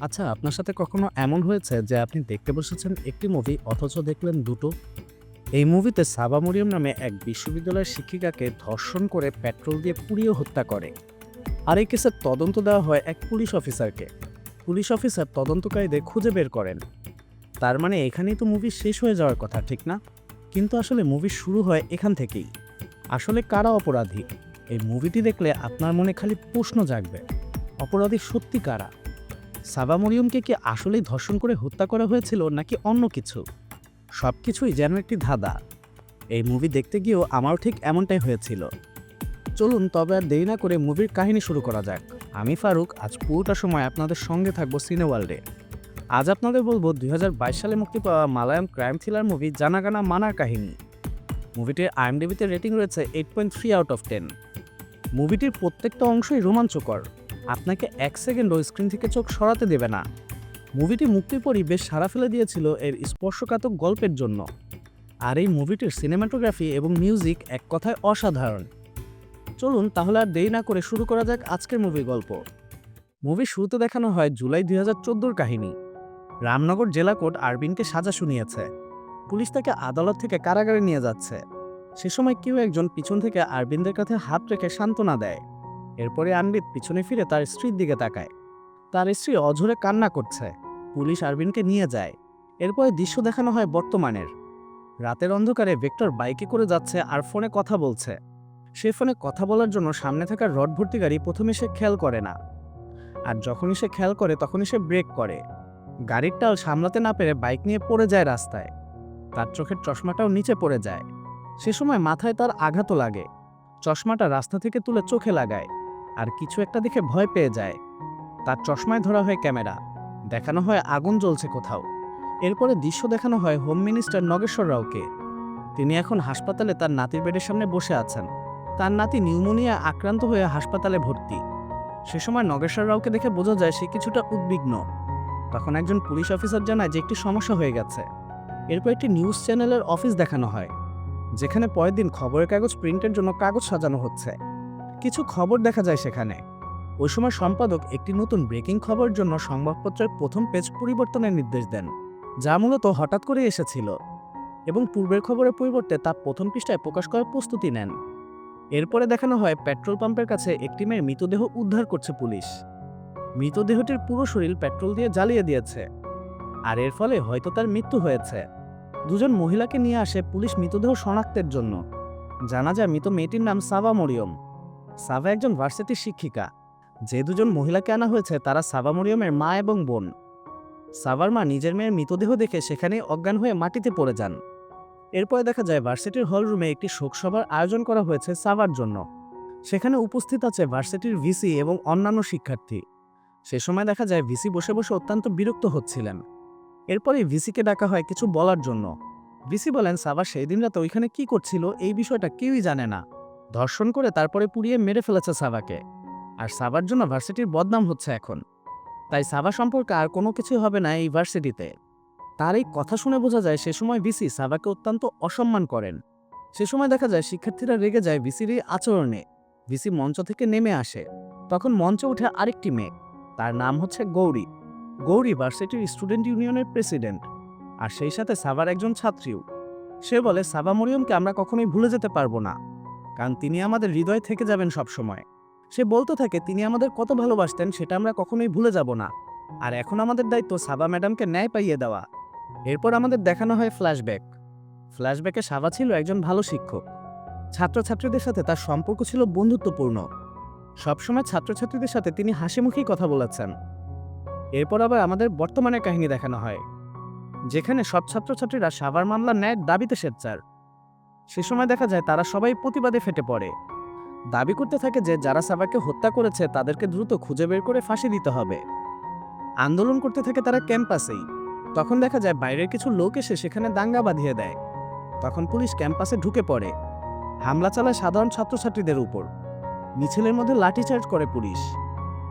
আচ্ছা, আপনার সাথে কখনো এমন হয়েছে যে আপনি দেখতে বসেছেন একটি মুভি অথচ দেখলেন দুটো? এই মুভিতে সাবা মরিয়ম নামে এক বিশ্ববিদ্যালয়ের শিক্ষিকাকে ধর্ষণ করে পেট্রোল দিয়ে পুড়িয়ে হত্যা করে। আর এই কেসের তদন্ত দেওয়া হয় এক পুলিশ অফিসারকে। পুলিশ অফিসার তদন্তকারীদের খুঁজে বের করেন। তার মানে এখানেই তো মুভি শেষ হয়ে যাওয়ার কথা, ঠিক না? কিন্তু আসলে মুভি শুরু হয় এখান থেকেই। আসলে কারা অপরাধী? এই মুভিটি দেখলে আপনার মনে খালি প্রশ্ন জাগবে, অপরাধী সত্যি কারা? সাবা মরিয়মকে কি আসলেই ধর্ষণ করে হত্যা করা হয়েছিল নাকি অন্য কিছু? সবকিছুই যেন একটি ধাঁধা। এই মুভি দেখতে গিয়েও আমারও ঠিক এমনটাই হয়েছিল। চলুন তবে আর দেরি না করে মুভির কাহিনী শুরু করা যাক। আমি ফারুক, আজ পুরোটা সময় আপনাদের সঙ্গে থাকবো সিনে ওয়ার্ল্ডে। আজ আপনাদের বলবো 2022 সালে মুক্তি পাওয়া মালায়াম ক্রাইম থ্রিলার মুভি জানাগানা মানার কাহিনী। মুভিটির আইএমডিবিতে রেটিং রয়েছে 8.3 আউট অফ 10। মুভিটির প্রত্যেকটা অংশই রোমাঞ্চকর, আপনাকে এক সেকেন্ডও স্ক্রিন থেকে চোখ সরাতে দেবে না। মুভিটি মুক্তির পরই বেশ সাড়া ফেলে দিয়েছিল এর স্পর্শকাতর গল্পের জন্য। আর এই মুভিটির সিনেমাটোগ্রাফি এবং মিউজিক এক কথায় অসাধারণ। চলুন তাহলে আর দেরি না করে শুরু করা যাক আজকের মুভির গল্প। মুভির শুরুতে দেখানো হয় জুলাই 2014 কাহিনী। রামনগর জেলা কোর্ট আরবিনকে সাজা শুনিয়েছে। পুলিশ তাকে আদালত থেকে কারাগারে নিয়ে যাচ্ছে। সে সময় কেউ একজন পিছন থেকে আরবিনদের কাছে হাত রেখে সান্ত্বনা দেয়। এরপরে আনবিত পিছনে ফিরে তার স্ত্রীর দিকে তাকায়। তার স্ত্রী অঝরে কান্না করছে। পুলিশ আরবিনকে নিয়ে যায়। এরপরে দৃশ্য দেখানো হয় বর্তমানের। রাতের অন্ধকারে ভেক্টর বাইকে করে যাচ্ছে আর ফোনে কথা বলছে। সে ফোনে কথা বলার জন্য সামনে থাকা রড ভর্তি গাড়ি প্রথমে সে খেয়াল করে না। আর যখনই সে খেয়াল করে তখনই সে ব্রেক করে। গাড়ির টাল সামলাতে না পেরে বাইক নিয়ে পড়ে যায় রাস্তায়। তার চোখের চশমাটাও নিচে পড়ে যায়। সে সময় মাথায় তার আঘাতও লাগে। চশমাটা রাস্তা থেকে তুলে চোখে লাগায় আর কিছু একটা দেখে ভয় পেয়ে যায়। তার চশমায় ধরা হয় ক্যামেরা। দেখানো হয় আগুন জ্বলছে কোথাও। এরপরে দৃশ্য দেখানো হয় হোম মিনিস্টার নগেশ্বর রাওকে। তিনি এখন হাসপাতালে তার নাতির বেডের সামনে বসে আছেন। তার নাতি নিউমোনিয়া আক্রান্ত হয়ে হাসপাতালে ভর্তি। সে সময় নগেশ্বর রাওকে দেখে বোঝা যায় সে কিছুটা উদ্বিগ্ন। তখন একজন পুলিশ অফিসার জানায় যে একটি সমস্যা হয়ে গেছে। এরপর একটি নিউজ চ্যানেলের অফিস দেখানো হয়, যেখানে পরের দিন খবরের কাগজ প্রিন্টের জন্য কাগজ সাজানো হচ্ছে। কিছু খবর দেখা যায় সেখানে। ওই সময় সম্পাদক একটি নতুন ব্রেকিং খবরের জন্য সংবাদপত্রের প্রথম পেজ পরিবর্তনের নির্দেশ দেন, যা মূলত হঠাৎ করে এসেছিল এবং পূর্বের খবরের পরিবর্তে তা প্রথম পৃষ্ঠায় প্রকাশ করার প্রস্তুতি নেন। এরপরে দেখানো হয় পেট্রোল পাম্পের কাছে একটি মেয়ের মৃতদেহ উদ্ধার করছে পুলিশ। মৃতদেহটির পুরো শরীর পেট্রোল দিয়ে জ্বালিয়ে দিয়েছে, আর এর ফলে হয়তো তার মৃত্যু হয়েছে। দুজন মহিলাকে নিয়ে আসে পুলিশ মৃতদেহ শনাক্তের জন্য। জানা যায় মৃত মেয়েটির নাম সাবা মরিয়ম। সাবা একজন ভার্সিটির শিক্ষিকা। যে দুজন মহিলাকে আনা হয়েছে তারা সাবা মরিয়মের মা এবং বোন। সাবার মা নিজের মেয়ের মৃতদেহ দেখে সেখানেই অজ্ঞান হয়ে মাটিতে পড়ে যান। এরপরে দেখা যায় ভার্সিটির হলরুমে একটি শোকসভার আয়োজন করা হয়েছে সাবার জন্য। সেখানে উপস্থিত আছে ভার্সিটির ভিসি এবং অন্যান্য শিক্ষার্থী। সে সময় দেখা যায় ভিসি বসে বসে অত্যন্ত বিরক্ত হচ্ছিলেন। এরপরে ভিসিকে ডাকা হয় কিছু বলার জন্য। ভিসি বলেন সাবা সেই দিন রাতে ওইখানে কি করছিল এই বিষয়টা কেউই জানে না। ধর্ষণ করে তারপরে পুড়িয়ে মেরে ফেলেছে সাবাকে। আর সাবার জন্য ভার্সিটির বদনাম হচ্ছে এখন। তাই সাবা সম্পর্কে আর কোনো কিছু হবে না এই ভার্সিটিতে। তার এই কথা শুনে বোঝা যায় সে সময় ভিসি সাবাকে অত্যন্ত অসম্মান করেন। সে সময় দেখা যায় শিক্ষার্থীরা রেগে যায় ভিসির এই আচরণে। ভিসি মঞ্চ থেকে নেমে আসে। তখন মঞ্চে উঠে আরেকটি মেয়ে। তার নাম হচ্ছে গৌরী। গৌরী ভার্সিটির স্টুডেন্ট ইউনিয়নের প্রেসিডেন্ট, আর সেই সাথে সাবার একজন ছাত্রীও। সে বলে সাবা মরিয়মকে আমরা কখনোই ভুলে যেতে পারবো না, কারণ তিনি আমাদের হৃদয়ে থেকে যাবেন সব সময়। সে বলতে থাকে তিনি আমাদের কত ভালোবাসতেন সেটা আমরা কখনোই ভুলে যাব না। আর এখন আমাদের দায়িত্ব সাবা ম্যাডামকে ন্যায় পাইয়ে দেওয়া। এরপর আমাদের দেখানো হয় ফ্ল্যাশব্যাক। ফ্ল্যাশব্যাকে সাবা ছিল একজন ভালো শিক্ষক। ছাত্রছাত্রীদের সাথে তার সম্পর্ক ছিল বন্ধুত্বপূর্ণ। সবসময় ছাত্রছাত্রীদের সাথে তিনি হাসিমুখেই কথা বলেছেন। এরপর আবার আমাদের বর্তমানের কাহিনী দেখানো হয়, যেখানে সব ছাত্রছাত্রীরা সাবার মামলার ন্যায়ের দাবিতে সোচ্চার। সে সময় দেখা যায় তারা সবাই প্রতিবাদে ফেটে পড়ে। দাবি করতে থাকে যে যারা সাবাকে হত্যা করেছে তাদেরকে দ্রুত খুঁজে বের করে ফাঁসি দিতে হবে। আন্দোলন করতে থাকে তারা ক্যাম্পাসেই। তখন দেখা যায় বাইরের কিছু লোক এসে সেখানে দাঙ্গা বাঁধিয়ে দেয়। তখন পুলিশ ক্যাম্পাসে ঢুকে পড়ে। হামলা চালায় সাধারণ ছাত্রছাত্রীদের উপর। মিছিলের মধ্যে লাঠিচার্জ করে পুলিশ।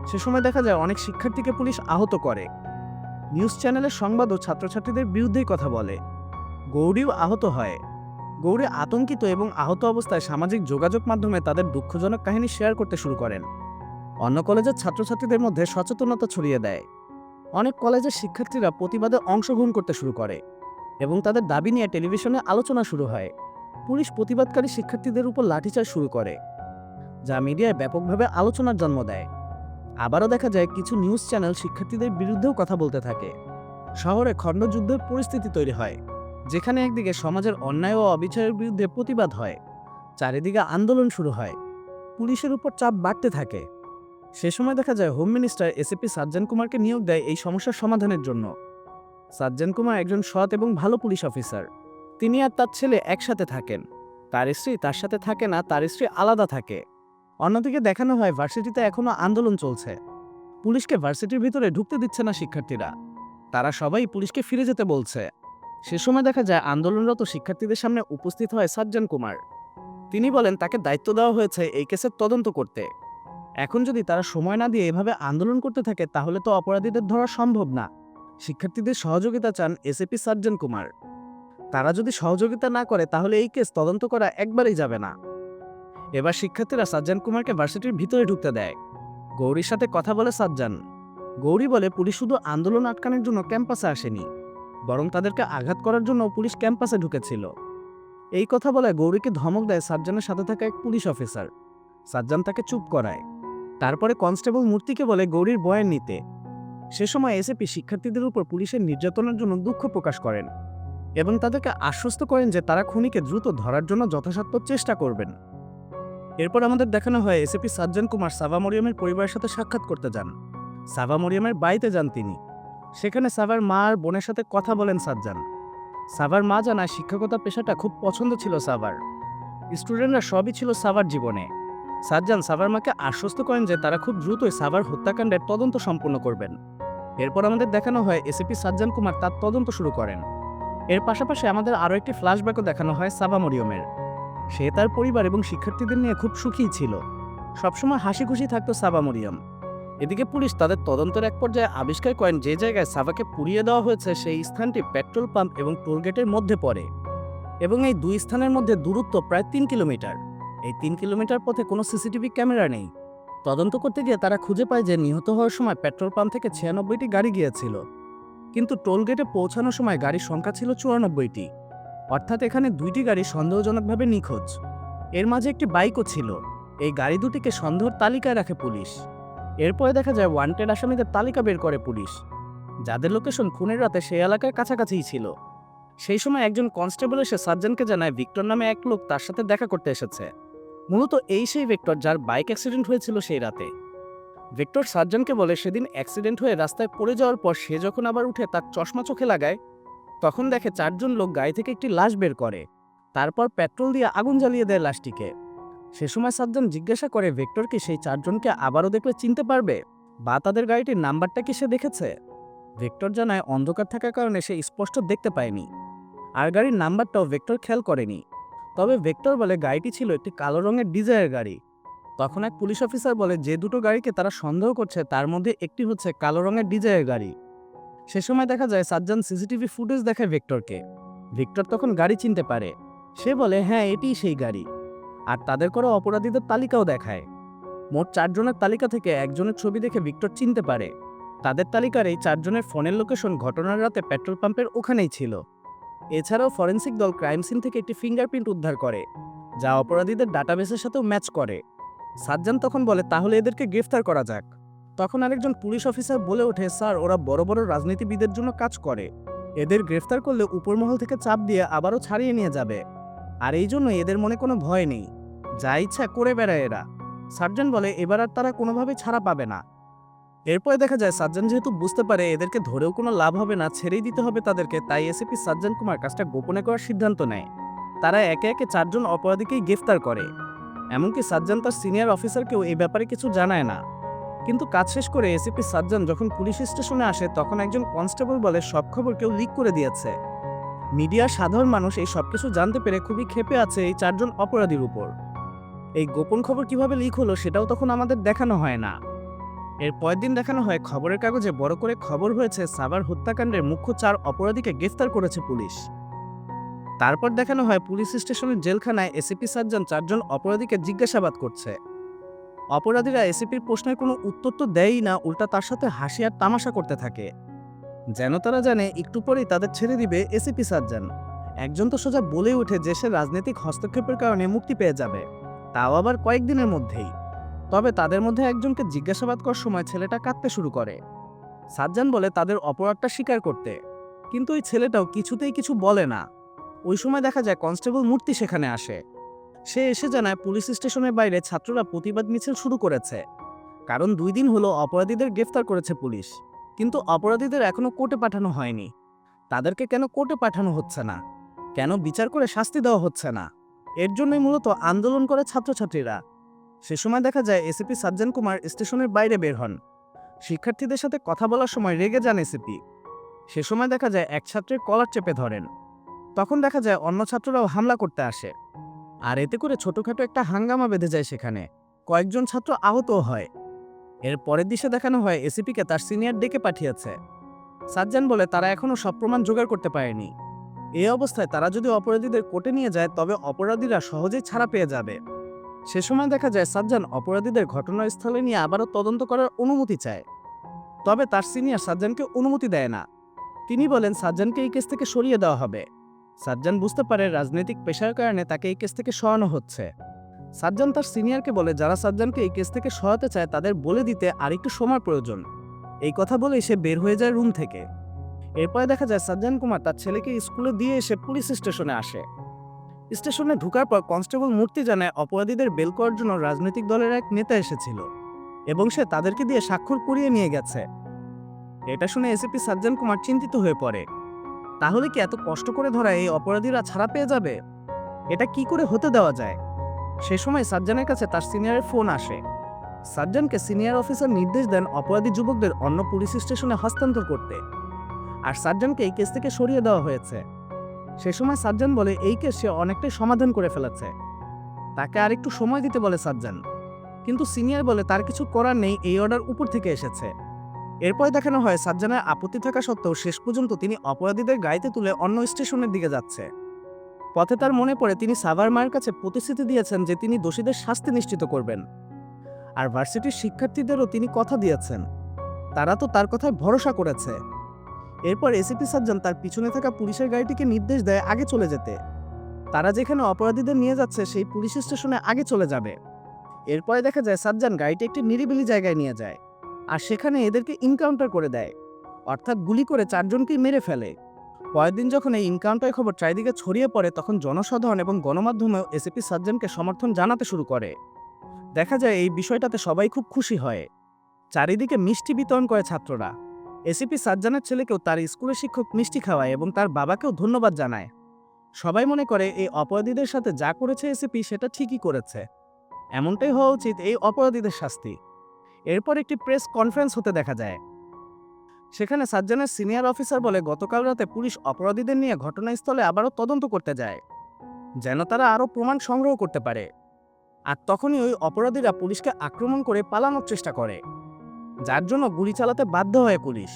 সে সময় দেখা যায় অনেক শিক্ষার্থীকে পুলিশ আহত করে। নিউজ চ্যানেলের সংবাদও ছাত্রছাত্রীদের বিরুদ্ধেই কথা বলে। গৌরীও আহত হয়। গৌরী আতঙ্কিত এবং আহত অবস্থায় সামাজিক যোগাযোগ মাধ্যমে তাদের দুঃখজনক কাহিনী শেয়ার করতে শুরু করেন। অন্য কলেজের ছাত্রছাত্রীদের মধ্যে সচেতনতা ছড়িয়ে দেয়। অনেক কলেজের শিক্ষার্থীরা প্রতিবাদে অংশগ্রহণ করতে শুরু করে এবং তাদের দাবি নিয়ে টেলিভিশনে আলোচনা শুরু হয়। পুলিশ প্রতিবাদকারী শিক্ষার্থীদের উপর লাঠিচার্জ শুরু করে, যা মিডিয়ায় ব্যাপকভাবে আলোচনার জন্ম দেয়। আবারও দেখা যায় কিছু নিউজ চ্যানেল শিক্ষার্থীদের বিরুদ্ধেও কথা বলতে থাকে। শহরে খণ্ডযুদ্ধের পরিস্থিতি তৈরি হয়, যেখানে একদিকে সমাজের অন্যায় ও অবিচারের বিরুদ্ধে প্রতিবাদ হয়, চারিদিকে আন্দোলন শুরু হয়। পুলিশের উপর চাপ বাড়তে থাকে। সে সময় দেখা যায় হোম মিনিস্টার এসিপি সাজ্জান কুমারকে নিয়োগ দেয় এই সমস্যার সমাধানের জন্য। সাজ্জান কুমার একজন সৎ এবং ভালো পুলিশ অফিসার। তিনি আর তার ছেলে একসাথে থাকেন। তার স্ত্রী তার সাথে থাকে না, তার স্ত্রী আলাদা থাকে। অন্যদিকে দেখানো হয় ভার্সিটিতে এখনো আন্দোলন চলছে। পুলিশকে ভার্সিটির ভিতরে ঢুকতে দিচ্ছে না শিক্ষার্থীরা। তারা সবাই পুলিশকে ফিরে যেতে বলছে। সে সময় দেখা যায় আন্দোলনরত শিক্ষার্থীদের সামনে উপস্থিত হয় সাজ্জান কুমার। তিনি বলেন তাকে দায়িত্ব দেওয়া হয়েছে এই কেসের তদন্ত করতে। এখন যদি তারা সময় না দিয়ে এভাবে আন্দোলন করতে থাকে তাহলে তো অপরাধীদের ধরা সম্ভব না। শিক্ষার্থীদের সহযোগিতা চান এসিপি সাজ্জান কুমার। তারা যদি সহযোগিতা না করে তাহলে এই কেস তদন্ত করা একবারেই যাবে না। এবার শিক্ষার্থীরা সাজ্জান কুমারকে ভার্সিটির ভিতরে ঢুকতে দেয়। গৌরীর সাথে কথা বলে সাজ্জান। গৌরী বলে পুলিশ শুধু আন্দোলন আটকানোর জন্য ক্যাম্পাসে আসেনি, বরং তাদেরকে আঘাত করার জন্য পুলিশ ক্যাম্পাসে ঢুকেছিল। এই কথা বলে গৌরীকে ধমক দেয় সাজ্জানের সাথে থাকা এক পুলিশ অফিসার। সাজ্জান তাকে চুপ করায়। তারপরে কনস্টেবল মূর্তিকে বলে গৌরীর বয়ান নিতে। সে সময় এসিপি শিক্ষার্থীদের উপর পুলিশের নির্যাতনের জন্য দুঃখ প্রকাশ করেন এবং তাদেরকে আশ্বস্ত করেন যে তারা খুনিকে দ্রুত ধরার জন্য যথাসাধ্য চেষ্টা করবেন। এরপর আমাদের দেখানো হয় এসিপি সাজ্জান কুমার সাবা মরিয়মের পরিবারের সাথে সাক্ষাৎ করতে যান। সাবা মরিয়মের বাড়িতে যান তিনি। সেখানে সাবার মা আর বোনের সাথে কথা বলেন সাজ্জান। সাবার মা জানায় শিক্ষকতা পেশাটা খুব পছন্দ ছিল সাবার। স্টুডেন্টরা সবই ছিল সাবার জীবনে। সাজ্জান সাবার মাকে আশ্বস্ত করেন যে তারা খুব দ্রুতই সাবার হত্যাকাণ্ডের তদন্ত সম্পূর্ণ করবেন। এরপর আমাদের দেখানো হয় এসিপি সাজ্জান কুমার তার তদন্ত শুরু করেন। এর পাশাপাশি আমাদের আরও একটি ফ্ল্যাশব্যাকও দেখানো হয় সাবা মরিয়মের। সে তার পরিবার এবং শিক্ষার্থীদের নিয়ে খুব সুখী ছিল। সবসময় হাসি খুশি থাকতো সাবা মরিয়ম। এদিকে পুলিশ তাদের তদন্তের এক পর্যায়ে আবিষ্কার করেন যে জায়গায় সাবাকে পুড়িয়ে দেওয়া হয়েছে সেই স্থানটি পেট্রোল পাম্প এবং টোলগেটের মধ্যে পড়ে এবং এই দুই স্থানের মধ্যে দূরত্ব প্রায় 3 কিলোমিটার। এই 3 কিলোমিটার পথে কোনো সিসিটিভি ক্যামেরা নেই। তদন্ত করতে গিয়ে তারা খুঁজে পায় যে নিহত হওয়ার সময় পেট্রোল পাম্প থেকে 96টি গাড়ি গিয়েছিল, কিন্তু টোলগেটে পৌঁছানোর সময় গাড়ির সংখ্যা ছিল 94টি। অর্থাৎ এখানে 2টি গাড়ি সন্দেহজনকভাবে নিখোঁজ। এর মাঝে একটি বাইকও ছিল। এই গাড়ি দুটিকে সন্দেহের তালিকায় রাখে পুলিশ। এরপরে দেখা যায় ওয়ান্টেড আসামিদের তালিকা বের করে পুলিশ, যাদের লোকেশন খুনের রাতে সেই এলাকার কাছাকাছিই ছিল। সেই সময় একজন কনস্টেবল এসে সাজ্জানকে জানায় ভিক্টর নামে এক লোক তার সাথে দেখা করতে এসেছে। মূলত এই সেই ভিক্টর যার বাইক অ্যাক্সিডেন্ট হয়েছিল সেই রাতে। ভিক্টর সাজ্জানকে বলে সেদিন অ্যাক্সিডেন্ট হয়ে রাস্তায় পড়ে যাওয়ার পর সে যখন আবার উঠে তার চশমা চোখে লাগায়, তখন দেখে 4 জন লোক গাড়ি থেকে একটি লাশ বের করে, তারপর পেট্রোল দিয়ে আগুন জ্বালিয়ে দেয় লাশটিকে। সে সময় সাজ্জান জিজ্ঞাসা করে ভিক্টর কি সেই 4 জনকে আবারও দেখলে চিনতে পারবে, বা তাদের গাড়িটির নাম্বারটা কি সে দেখেছে। ভিক্টর জানায় অন্ধকার থাকার কারণে সে স্পষ্ট দেখতে পায়নি, আর গাড়ির নাম্বারটাও ভিক্টর খেয়াল করেনি। তবে ভিক্টর বলে গাড়িটি ছিল একটি কালো রঙের ডিজায়ার গাড়ি। তখন এক পুলিশ অফিসার বলে যে দুটো গাড়িকে তারা সন্দেহ করছে তার মধ্যে একটি হচ্ছে কালো রঙের ডিজায়ার গাড়ি। সে সময় দেখা যায় সাজ্জান সিসিটিভি ফুটেজ দেখায় ভিক্টরকে। ভিক্টর তখন গাড়ি চিনতে পারে। সে বলে হ্যাঁ এটিই সেই গাড়ি, আর তাদের করা অপরাধীদের তালিকাও দেখায়। মোট 4 জনের তালিকা থেকে একজনের ছবি দেখে ভিক্টর চিনতে পারে। তাদের তালিকার এই 4 জনের ফোনের লোকেশন ঘটনার রাতে পেট্রোল পাম্পের ওখানেই ছিল। এছাড়াও ফরেন্সিক দল ক্রাইম সিন থেকে একটি ফিঙ্গারপ্রিন্ট উদ্ধার করে, যা অপরাধীদের ডাটাবেসের সাথেও ম্যাচ করে। সাজ্জান তখন বলে তাহলে এদেরকে গ্রেফতার করা যাক। তখন আরেকজন পুলিশ অফিসার বলে ওঠে স্যার ওরা বড় বড় রাজনীতিবিদের জন্য কাজ করে, এদের গ্রেফতার করলে উপরমহল থেকে চাপ দিয়ে আবারও ছাড়িয়ে নিয়ে যাবে, আর এই জন্য এদের মনে কোনো ভয় নেই, যা ইচ্ছা করে বেড়ায় এরা। সাজ্জান বলে এবার আর তারা কোনোভাবেই ছাড়া পাবে না। এরপরে দেখা যায় সাজ্জান যেহেতু বুঝতে পারে এদেরকে ধরেও কোনো লাভ হবে না, ছেড়েই দিতে হবে তাদেরকে, তাই এসিপি সাজ্জান কুমার কাজটা গোপনে করার সিদ্ধান্ত নেয়। তারা একে একে 4 জন অপরাধীকেই গ্রেফতার করে। এমনকি সাজ্জান তার সিনিয়র অফিসারকেও এই ব্যাপারে কিছু জানায় না। কিন্তু কাজ শেষ করে এসিপি সাজ্জান যখন পুলিশ স্টেশনে আসে তখন একজন কনস্টেবল বলে সব খবর কেউ লিক করে দিয়েছে। মিডিয়ার সাধারণ মানুষ এই সব কিছু জানতে পেরে খুবই ক্ষেপে আছে এই 4 জন অপরাধীর উপর। এই গোপন খবর কিভাবে লিক হলো সেটাও তখন আমাদের দেখানো হয় না। এর পরের দিন দেখানো হয় খবরের কাগজে বড় করে খবর হয়েছে সাবার হত্যাকাণ্ডের মুখ্য 4 অপরাধীকে গ্রেফতার করেছে পুলিশ। তারপর দেখানো হয় পুলিশ স্টেশনের জেলখানায় এসিপি সাজ্জান 4 জন অপরাধীকে জিজ্ঞাসাবাদ করছে। অপরাধীরা এসিপির প্রশ্নের কোনো উত্তর তো দেয়ই না, উল্টা তার সাথে হাসি আর তামাশা করতে থাকে। যেন তারা জানে একটু পরেই তাদের ছেড়ে দিবে এসিপি সাজ্জান। একজন তো সোজা বলে ওঠে যে সে রাজনৈতিক হস্তক্ষেপের কারণে মুক্তি পেয়ে যাবে, তাও আবার কয়েকদিনের মধ্যেই। তবে তাদের মধ্যে একজনকে জিজ্ঞাসাবাদ করার সময় ছেলেটা কাঁদতে শুরু করে। সাজ্জান বলে তাদের অপরাধটা স্বীকার করতে, কিন্তু ওই ছেলেটাও কিছুতেই কিছু বলে না। ওই সময় দেখা যায় কনস্টেবল মূর্তি সেখানে আসে। সে এসে জানায় পুলিশ স্টেশনের বাইরে ছাত্ররা প্রতিবাদ মিছিল শুরু করেছে, কারণ 2 দিন হলো অপরাধীদের গ্রেফতার করেছে পুলিশ, কিন্তু অপরাধীদের এখনো কোর্টে পাঠানো হয়নি। তাদেরকে কেন কোর্টে পাঠানো হচ্ছে না, কেন বিচার করে শাস্তি দেওয়া হচ্ছে না, এর জন্যই মূলত আন্দোলন করে ছাত্রছাত্রীরা। সে সময় দেখা যায় এসিপি সাজ্জান কুমার স্টেশনের বাইরে বের হন। শিক্ষার্থীদের সাথে কথা বলার সময় রেগে যান এসিপি। সে সময় দেখা যায় এক ছাত্রের কলার চেপে ধরেন। তখন দেখা যায় অন্য ছাত্ররাও হামলা করতে আসে, আর এতে করে ছোটখাটো একটা হাঙ্গামা বেঁধে যায় সেখানে। কয়েকজন ছাত্র আহতও হয়। এর পরের দৃশ্যে দেখানো হয় এসিপিকে তার সিনিয়র ডেকে পাঠিয়েছে। সাজ্জান বলে তারা এখনো সব প্রমাণ জোগাড় করতে পারেনি। এই অবস্থায় তারা যদি অপরাধীদের কোর্টে নিয়ে যায় তবে অপরাধীরা সহজেই ছাড়া পেয়ে যাবে। সে সময় দেখা যায় সাজ্জান অপরাধীদের ঘটনাস্থলে নিয়ে আবারও তদন্ত করার অনুমতি চায়। তবে তার সিনিয়র সাজ্জানকে অনুমতি দেয় না। তিনি বলেন সাজ্জানকে এই কেস থেকে সরিয়ে দেওয়া হবে। সাজ্জান বুঝতে পারে রাজনৈতিক পেশার কারণে তাকে এই কেস থেকে সরানো হচ্ছে। সাজ্জান তার সিনিয়রকে বলে যারা সাজ্জানকে এই কেস থেকে সরাতে চায় তাদের বলে দিতে আর একটু সময় প্রয়োজন। এই কথা বলেই সে বের হয়ে যায় রুম থেকে। এরপরে দেখা যায় সাজ্জান কুমার তার ছেলেকে স্কুলে দিয়ে এসে পুলিশ স্টেশনে আসে। স্টেশনে ঢোকার পর কনস্টেবল মূর্তি জানায় অপরাধীদের বেল করার জন্য রাজনৈতিক দলের এক নেতা এসেছিল এবং সে তাদেরকে দিয়ে স্বাক্ষর করিয়ে নিয়ে গেছে। এটা শুনে এসিপি সাজ্জান কুমার চিন্তিত হয়ে পড়ে। তাহলে কি এত কষ্ট করে ধরা এই অপরাধীরা ছাড়া পেয়ে যাবে? এটা কি করে হতে দেওয়া যায়? সে সময় সাজ্জানের কাছে তার সিনিয়রের ফোন আসে। সাজ্জানকে সিনিয়র অফিসার নির্দেশ দেন অপরাধী যুবকদের অন্য পুলিশ স্টেশনে হস্তান্তর করতে, আর সাজ্জানকে এই কেস থেকে সরিয়ে দেওয়া হয়েছে। সে সময় সাজ্জান বলে এই কেস সে অনেকটাই সমাধান করে ফেলেছে, তাকে আর একটু সময় দিতে বলে সাজ্জান। কিন্তু সিনিয়র বলে তার কিছু করার নেই, এই অর্ডার উপর থেকে এসেছে। এরপরে দেখানো হয় সাজ্জানের আপত্তি থাকা সত্ত্বেও শেষ পর্যন্ত তিনি অপরাধীদের গাড়িতে তুলে অন্য স্টেশনের দিকে যাচ্ছে। পথে তার মনে পড়ে তিনি সাভার মায়ের কাছে প্রতিশ্রুতি দিয়েছেন যে তিনি দোষীদের শাস্তি নিশ্চিত করবেন, আর ভার্সিটির শিক্ষার্থীদেরও তিনি কথা দিয়েছেন। তারা তো তার কথায় ভরসা করেছে। এরপর এসিপি সাজ্জান তার পিছনে থাকা পুলিশের গাড়িটিকে নির্দেশ দেয় আগে চলে যেতে। তারা যেখানে অপরাধীদের নিয়ে যাচ্ছে সেই পুলিশ স্টেশনে আগে চলে যাবে। এরপরে দেখা যায় সাজ্জান গাড়িটি একটি নিরিবিলি জায়গায় নিয়ে যায়, আর সেখানে এদেরকে ইনকাউন্টার করে দেয়, অর্থাৎ গুলি করে 4 জনকেই মেরে ফেলে। পরের দিন যখন এই ইনকাউন্টারের খবর চারিদিকে ছড়িয়ে পড়ে তখন জনসাধারণ এবং গণমাধ্যমেও এসিপি সাজ্জানকে সমর্থন জানাতে শুরু করে। দেখা যায় এই বিষয়টাতে সবাই খুব খুশি হয়। চারিদিকে মিষ্টি বিতরণ করে ছাত্ররা। এসিপি সাজ্জানের ছেলেকেও তার স্কুলের শিক্ষক মিষ্টি খাওয়ায় এবং তার বাবাকেও ধন্যবাদ জানায়। সবাই মনে করে এই অপরাধীদের সাথে যা করেছে এসিপি সেটা ঠিকই করেছে, এমনটাই হওয়া উচিত এই অপরাধীদের শাস্তি। এরপর একটি প্রেস কনফারেন্স হতে দেখা যায়। সেখানে সাজ্জানের সিনিয়র অফিসার বলে গতকাল রাতে পুলিশ অপরাধীদের নিয়ে ঘটনাস্থলে আবারও তদন্ত করতে যায়, যেন তারা আরও প্রমাণ সংগ্রহ করতে পারে। আর তখনই ওই অপরাধীরা পুলিশকে আক্রমণ করে পালানোর চেষ্টা করে, যার জন্য গুলি চালাতে বাধ্য হয় পুলিশ।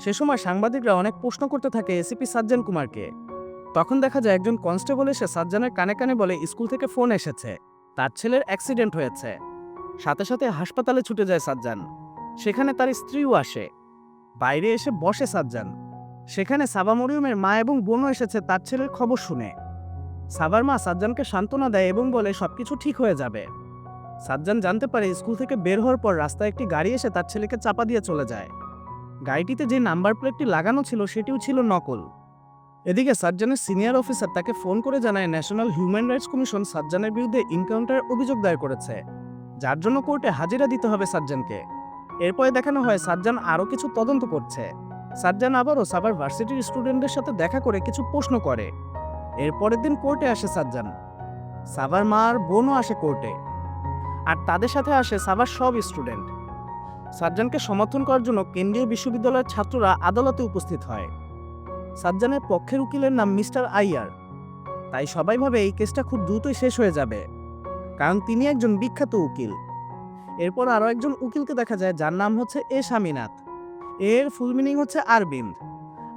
সে সময় সাংবাদিকরা অনেক প্রশ্ন করতে থাকে এসিপি সাজ্জান কুমারকে। তখন দেখা যায় একজন কনস্টেবল এসে সাজ্জানের কানে কানে বলে স্কুল থেকে ফোন এসেছে, তার ছেলের অ্যাক্সিডেন্ট হয়েছে। সাথে সাথে হাসপাতালে ছুটে যায় সাজ্জান। সেখানে তার স্ত্রীও আসে। বাইরে এসে বসে সাজ্জান। সেখানে সাবা মরিয়মের মা এবং বোনও এসেছে তার ছেলের খবর শুনে। সাবার মা সাজ্জানকে সান্ত্বনা দেয় এবং বলে সবকিছু ঠিক হয়ে যাবে। সাজ্জান জানতে পারে স্কুল থেকে বের হওয়ার পর রাস্তায় একটি গাড়ি এসে তার ছেলেকে চাপা দিয়ে চলে যায়। গাড়িটিতে যে নাম্বার প্লেটটি লাগানো ছিল সেটিও ছিল নকল। এদিকে সাজ্জানের সিনিয়র অফিসার তাকে ফোন করে জানায় ন্যাশনাল হিউম্যান রাইটস কমিশন সাজ্জানের বিরুদ্ধে ইনকাউন্টার অভিযোগ দায়ের করেছে, যার জন্য কোর্টে হাজিরা দিতে হবে সাজ্জানকে। এরপরে দেখানো হয় সাজ্জান আরও কিছু তদন্ত করছে। সাজ্জান আবারও সাভার ভার্সিটির স্টুডেন্টদের সাথে দেখা করে কিছু প্রশ্ন করে। এরপরের দিন কোর্টে আসে সাজ্জান। সাভার মা আর বোনও আসে কোর্টে, আর তাদের সাথে আসে সাভার সব স্টুডেন্ট। সাজ্জানকে সমর্থন করার জন্য কেন্দ্রীয় বিশ্ববিদ্যালয়ের ছাত্ররা আদালতে উপস্থিত হয়। সাজ্জানের পক্ষের উকিলের নাম মিস্টার আইয়ার। তাই সবাই ভাবে এই কেসটা খুব দ্রুতই শেষ হয়ে যাবে, কারণ তিনি একজন বিখ্যাত উকিল। এরপর আরও একজন উকিলকে দেখা যায় যার নাম হচ্ছে স্বামীনাথ। এর ফুল মিনিং হচ্ছে আরবিন্দ,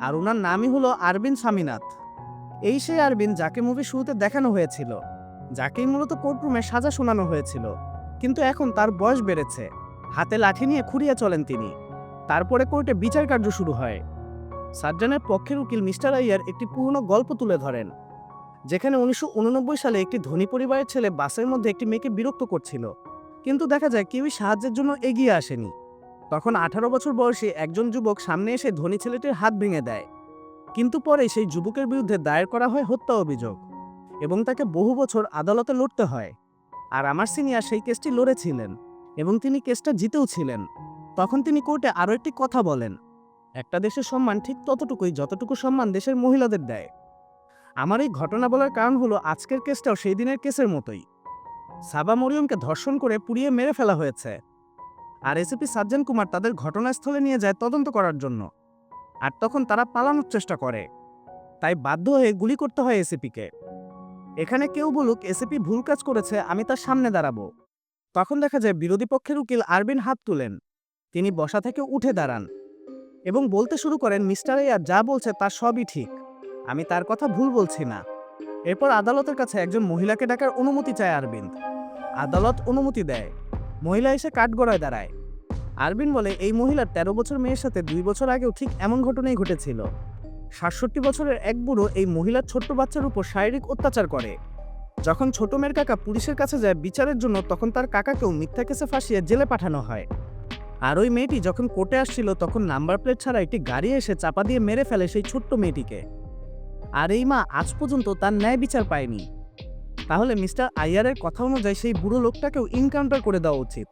আর ওনার নামই হলো আরবিন্দ স্বামীনাথ। এই সেই আরবিন্দ যাকে মুভি শুরুতে দেখানো হয়েছিল, যাকেই মূলত কোর্টরুমে সাজা শোনানো হয়েছিল। কিন্তু এখন তার বয়স বেড়েছে, হাতে লাঠি নিয়ে খুঁড়িয়ে চলেন তিনি। তারপরে কোর্টে বিচার কার্য শুরু হয়। সাজ্জানের পক্ষের উকিল মিস্টার আইয়ার একটি পুরনো গল্প তুলে ধরেন, যেখানে 1989 সালে একটি ধনী পরিবারের ছেলে বাসের মধ্যে একটি মেয়েকে বিরক্ত করছিল, কিন্তু দেখা যায় কেউই সাহায্যের জন্য এগিয়ে আসেনি। তখন 18 বছর বয়সী একজন যুবক সামনে এসে ধনী ছেলেটির হাত ভেঙে দেয়, কিন্তু পরে সেই যুবকের বিরুদ্ধে দায়ের করা হয় হত্যা অভিযোগ এবং তাকে বহু বছর আদালতে লড়তে হয়। আর আমার সিনিয়র সেই কেসটি লড়েছিলেন এবং তিনি কেসটা জিতেও ছিলেন। তখন তিনি কোর্টে আরও একটি কথা বলেন, একটা দেশের সম্মান ঠিক ততটুকুই যতটুকু সম্মান দেশের মহিলাদের দেয়। আমার এই ঘটনা বলার কারণ হলো আজকের কেসটাও সেই দিনের কেসের মতোই। সাবা মরিয়মকে ধর্ষণ করে পুড়িয়ে মেরে ফেলা হয়েছে, আর এসিপি সাজ্জান কুমার তাদের ঘটনাস্থলে নিয়ে যায় তদন্ত করার জন্য। আর তখন তারা পালানোর চেষ্টা করে, তাই বাধ্য হয়ে গুলি করতে হয় এসিপিকে। এখানে কেউ বলুক এসিপি ভুল কাজ করেছে, আমি তার সামনে দাঁড়াবো। তখন দেখা যায় বিরোধী পক্ষের উকিল আরবিন হাত তুলেন। তিনি বসা থেকে উঠে দাঁড়ান এবং বলতে শুরু করেন, মিস্টার আইয়ার যা বলছে তার সবই ঠিক, আমি তার কথা ভুল বলছি না। এরপর আদালতের কাছে একজন মহিলাকে ডাকার অনুমতি চায় আরবিন। আদালত অনুমতি দেয়। মহিলা এসে কাঠগড়ায় দাঁড়ায়। আরবিন বলে, এই মহিলার 13 বছর মেয়ের সাথে 2 বছর আগেও ঠিক এমন ঘটনাই ঘটেছিল। 67 বছরের এক বুড়ো এই মহিলার ছোট্ট বাচ্চার উপর শারীরিক অত্যাচার করে। যখন ছোট মেয়ের কাকা পুলিশের কাছে যায় বিচারের জন্য, তখন তার কাকাকেও মিথ্যা কেসে ফাঁসিয়ে জেলে পাঠানো হয়। আর ওই মেয়েটি যখন কোর্টে আসছিল, তখন নাম্বার প্লেট ছাড়া একটি গাড়ি এসে চাপা দিয়ে মেরে ফেলে সেই ছোট্ট মেয়েটিকে। আর এই মা আজ পর্যন্ত তার ন্যায় বিচার পায়নি। তাহলে মিস্টার আইয়ারের কথা অনুযায়ী সেই বুড়ো লোকটাকেও ইনকাউন্টার করে দেওয়া উচিত,